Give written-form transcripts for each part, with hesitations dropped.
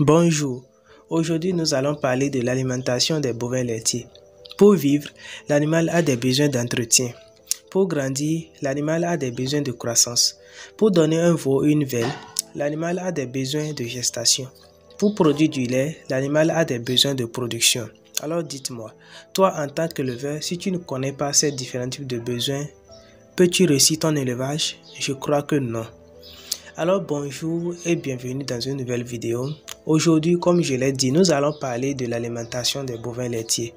Bonjour, aujourd'hui nous allons parler de l'alimentation des bovins laitiers. Pour vivre, l'animal a des besoins d'entretien. Pour grandir, l'animal a des besoins de croissance. Pour donner un veau ou une velle, l'animal a des besoins de gestation. Pour produire du lait, l'animal a des besoins de production. Alors dites-moi, toi en tant qu'éleveur, si tu ne connais pas ces différents types de besoins, peux-tu réussir ton élevage? Je crois que non. Alors bonjour et bienvenue dans une nouvelle vidéo. Aujourd'hui, comme je l'ai dit, nous allons parler de l'alimentation des bovins laitiers.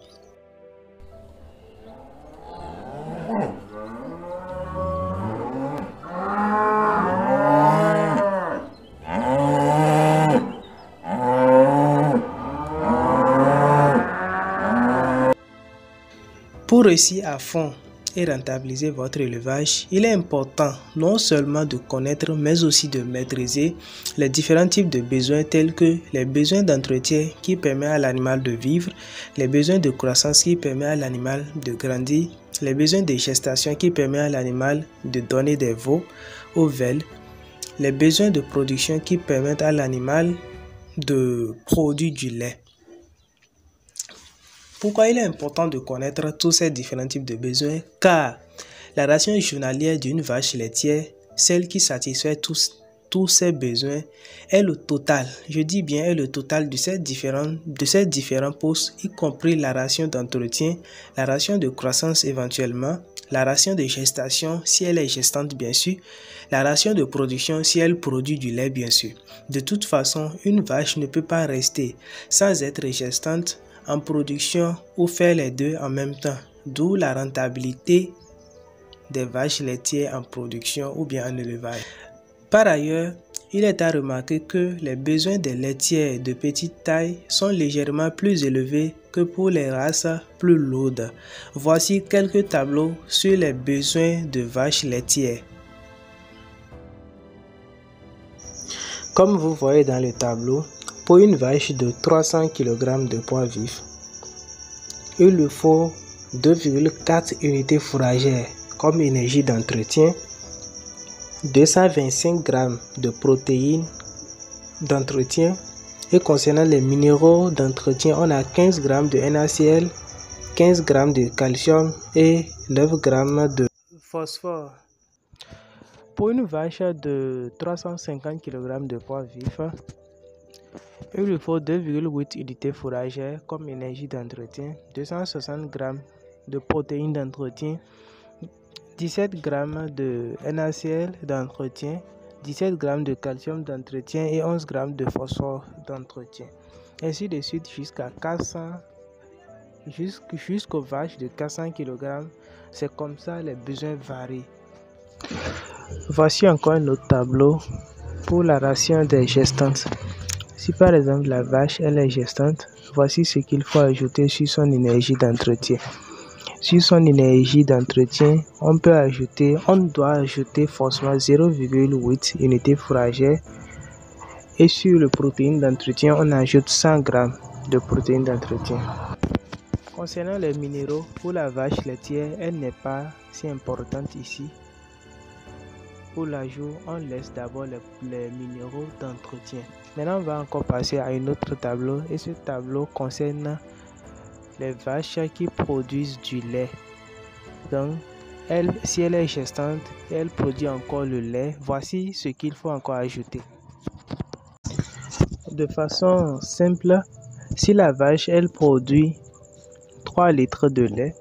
Pour réussir à fond et rentabiliser votre élevage, il est important non seulement de connaître mais aussi de maîtriser les différents types de besoins tels que les besoins d'entretien qui permettent à l'animal de vivre, les besoins de croissance qui permettent à l'animal de grandir, les besoins de gestation qui permettent à l'animal de donner des veaux aux velles, les besoins de production qui permettent à l'animal de produire du lait. Pourquoi il est important de connaître tous ces différents types de besoins? Car la ration journalière d'une vache laitière, celle qui satisfait tous ces besoins, est le total, je dis bien est le total de ces différents postes, y compris la ration d'entretien, la ration de croissance éventuellement, la ration de gestation si elle est gestante bien sûr, la ration de production si elle produit du lait bien sûr. De toute façon, une vache ne peut pas rester sans être gestante, en production ou faire les deux en même temps, d'où la rentabilité des vaches laitières en production ou bien en élevage. Par ailleurs, il est à remarquer que les besoins des laitières de petite taille sont légèrement plus élevés que pour les races plus lourdes. Voici quelques tableaux sur les besoins de vaches laitières. Comme vous voyez dans le tableau, pour une vache de 300 kg de poids vif, il lui faut 2,4 unités fourragères comme énergie d'entretien, 225 g de protéines d'entretien et concernant les minéraux d'entretien, on a 15 g de NaCl, 15 g de calcium et 9 g de phosphore. Pour une vache de 350 kg de poids vif, il lui faut 2,8 unités fourragères comme énergie d'entretien, 260 g de protéines d'entretien, 17 g de NaCl d'entretien, 17 g de calcium d'entretien et 11 g de phosphore d'entretien. Ainsi de suite jusqu'aux vaches de 400 kg. C'est comme ça les besoins varient. Voici encore un autre tableau pour la ration des gestantes. Si par exemple la vache elle est gestante, voici ce qu'il faut ajouter sur son énergie d'entretien. Sur son énergie d'entretien, on doit ajouter forcément 0,8 unités fourragères et sur le protéine d'entretien, on ajoute 100 g de protéines d'entretien. Concernant les minéraux, pour la vache laitière, elle n'est pas si importante ici. Pour l'ajout, on laisse d'abord les minéraux d'entretien. Maintenant, on va encore passer à un autre tableau et ce tableau concerne les vaches qui produisent du lait. Donc, si elle est gestante, elle produit encore le lait. Voici ce qu'il faut encore ajouter. De façon simple, si la vache elle produit 3 litres de lait,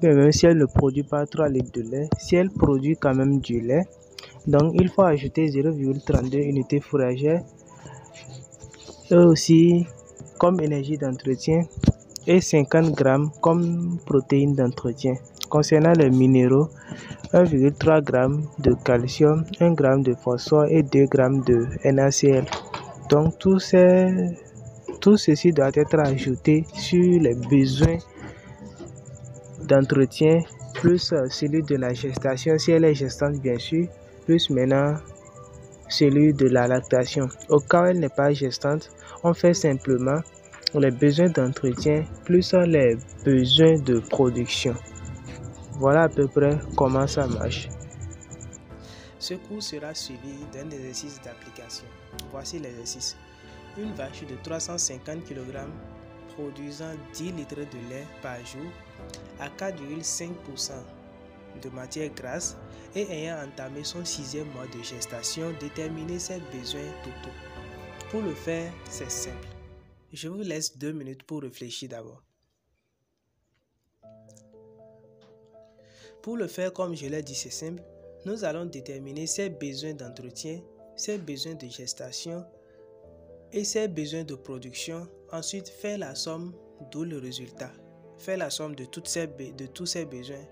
même si elle ne produit pas 3 litres de lait, si elle produit quand même du lait, donc il faut ajouter 0,32 unités fourragères et aussi comme énergie d'entretien et 50 g comme protéines d'entretien. Concernant les minéraux, 1,3 g de calcium, 1 g de phosphore et 2 g de NaCl. Donc tout ceci doit être ajouté sur les besoins d'entretien plus celui de la gestation si elle est gestante bien sûr, plus maintenant celui de la lactation. Au cas où elle n'est pas gestante, on fait simplement les besoins d'entretien plus les besoins de production. Voilà à peu près comment ça marche. Ce cours sera suivi d'un exercice d'application. Voici l'exercice. une vache de 350 kg produisant 10 litres de lait par jour à 4,5% de matière grasse et ayant entamé son 6e mois de gestation, déterminer ses besoins totaux. Pour le faire, c'est simple. Je vous laisse 2 minutes pour réfléchir d'abord. Pour le faire, comme je l'ai dit, c'est simple. Nous allons déterminer ses besoins d'entretien, ses besoins de gestation et ses besoins de production. Ensuite, faire la somme, d'où le résultat. Faire la somme de tous ces besoins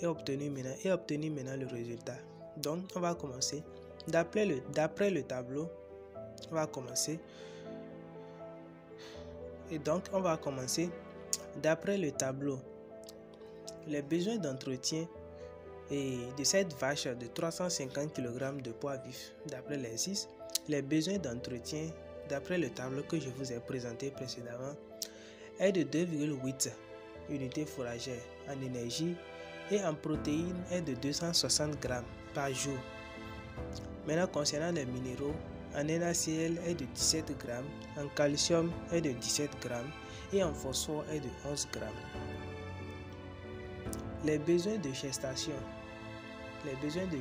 et obtenir maintenant le résultat. Donc, on va commencer. D'après le tableau, on va commencer. Et donc, on va commencer. D'après le tableau, les besoins d'entretien et de cette vache de 350 kg de poids vif, d'après l'exercice, les besoins d'entretien, d'après le tableau que je vous ai présenté précédemment, est de 2,8 unités fourragères en énergie et en protéines est de 260 g par jour. Maintenant, concernant les minéraux, en NaCl est de 17 g, en calcium est de 17 g et en phosphore est de 11 g. Les besoins de gestation. Les besoins de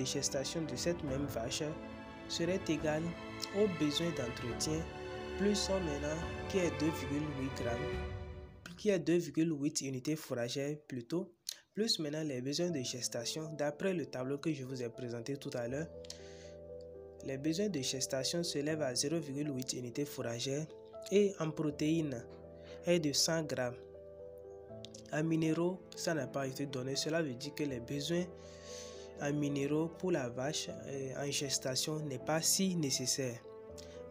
gestation de cette même vache seraient égaux aux besoins d'entretien plus son maintenant qui est 2,8 g, qui est 2,8 unités fourragères plutôt, plus maintenant les besoins de gestation d'après le tableau que je vous ai présenté tout à l'heure. Les besoins de gestation s'élèvent à 0,8 unités fourragères et en protéines est de 100 g. En minéraux, ça n'a pas été donné. Cela veut dire que les besoins en minéraux pour la vache en gestation n'est pas si nécessaire.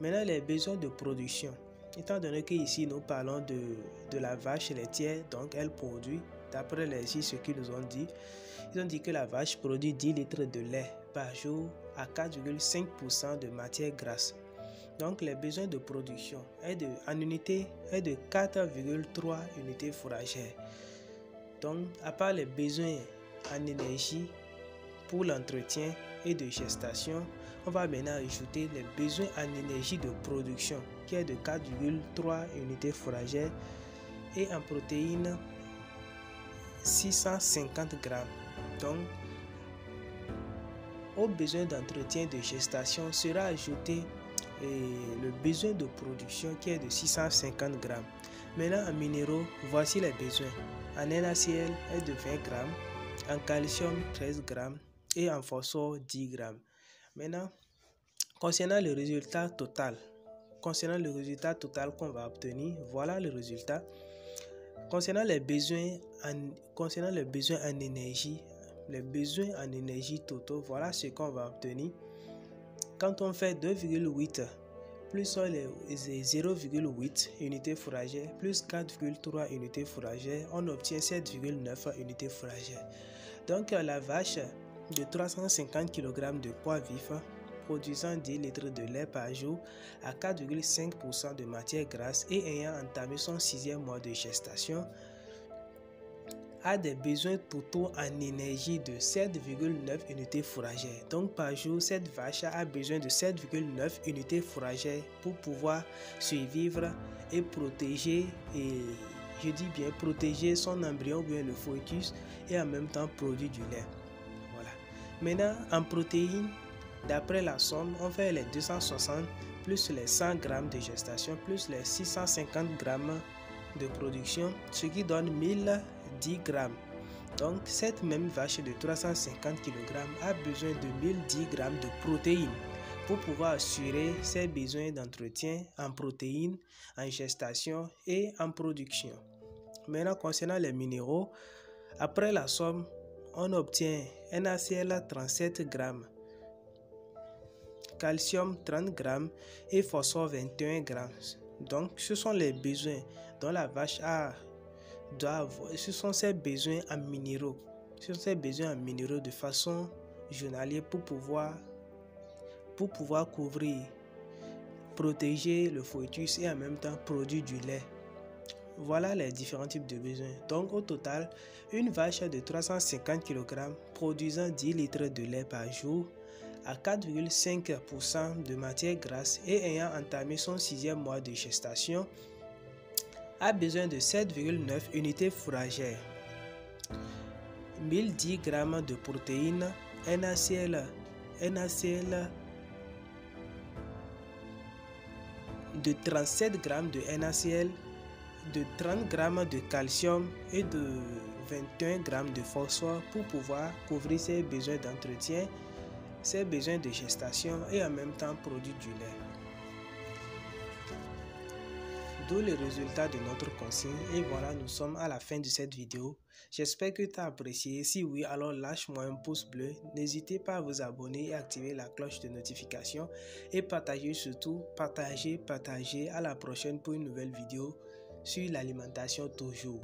Maintenant, les besoins de production. Étant donné qu'ici, nous parlons de la vache laitière, donc elle produit, d'après ce qu'ils nous ont dit, ils ont dit que la vache produit 10 litres de lait par jour à 4,5% de matière grasse. Donc, les besoins de production en unité est de 4,3 unités fourragères. Donc, à part les besoins en énergie pour l'entretien et de gestation, on va maintenant ajouter les besoins en énergie de production qui est de 4,3 unités fourragères et en protéines 650 g. Donc, au besoin d'entretien de gestation sera ajouté le besoin de production qui est de 650 g. Maintenant, en minéraux, voici les besoins. En NaCl est de 20 g, en calcium 13 g et en phosphore 10 g. Maintenant, concernant le résultat total qu'on va obtenir, voilà le résultat. Concernant les besoins en énergie, les besoins en énergie totaux, voilà ce qu'on va obtenir. Quand on fait 2,8 plus les 0,8 unités fourragères plus 4,3 unités fourragères, on obtient 7,9 unités fourragères. Donc la vache de 350 kg de poids vif produisant 10 litres de lait par jour à 4,5% de matière grasse et ayant entamé son 6e mois de gestation a des besoins totaux en énergie de 7,9 unités fourragères. Donc par jour, cette vache a besoin de 7,9 unités fourragères pour pouvoir survivre et protéger, protéger son embryon ou bien le fœtus et en même temps produire du lait. Voilà. Maintenant, en protéines, d'après la somme, on fait les 260 plus les 100 g de gestation plus les 650 g de production, ce qui donne 1010 g. Donc, cette même vache de 350 kg a besoin de 1010 g de protéines pour pouvoir assurer ses besoins d'entretien en protéines, en gestation et en production. Maintenant, concernant les minéraux, après la somme, on obtient NaCl 37 g, calcium 30 g et phosphore 21 g. Donc, ce sont les besoins dont la vache ce sont ses besoins en minéraux. Ce sont ses besoins en minéraux de façon journalière pour pouvoir couvrir, protéger le fœtus et en même temps produire du lait. Voilà les différents types de besoins. Donc, au total, une vache de 350 kg produisant 10 litres de lait par jour à 4,5% de matière grasse et ayant entamé son 6e mois de gestation, a besoin de 7,9 unités fourragères, 1010 g de protéines, NaCl de 37 g de NaCl, de 30 g de calcium et de 21 g de phosphore pour pouvoir couvrir ses besoins d'entretien, ses besoins de gestation et en même temps produire du lait. D'où les résultats de notre consigne. Et voilà, nous sommes à la fin de cette vidéo. J'espère que tu as apprécié. Si oui, alors lâche-moi un pouce bleu. N'hésitez pas à vous abonner et activer la cloche de notification. Et partagez surtout, partagez. À la prochaine pour une nouvelle vidéo sur l'alimentation toujours.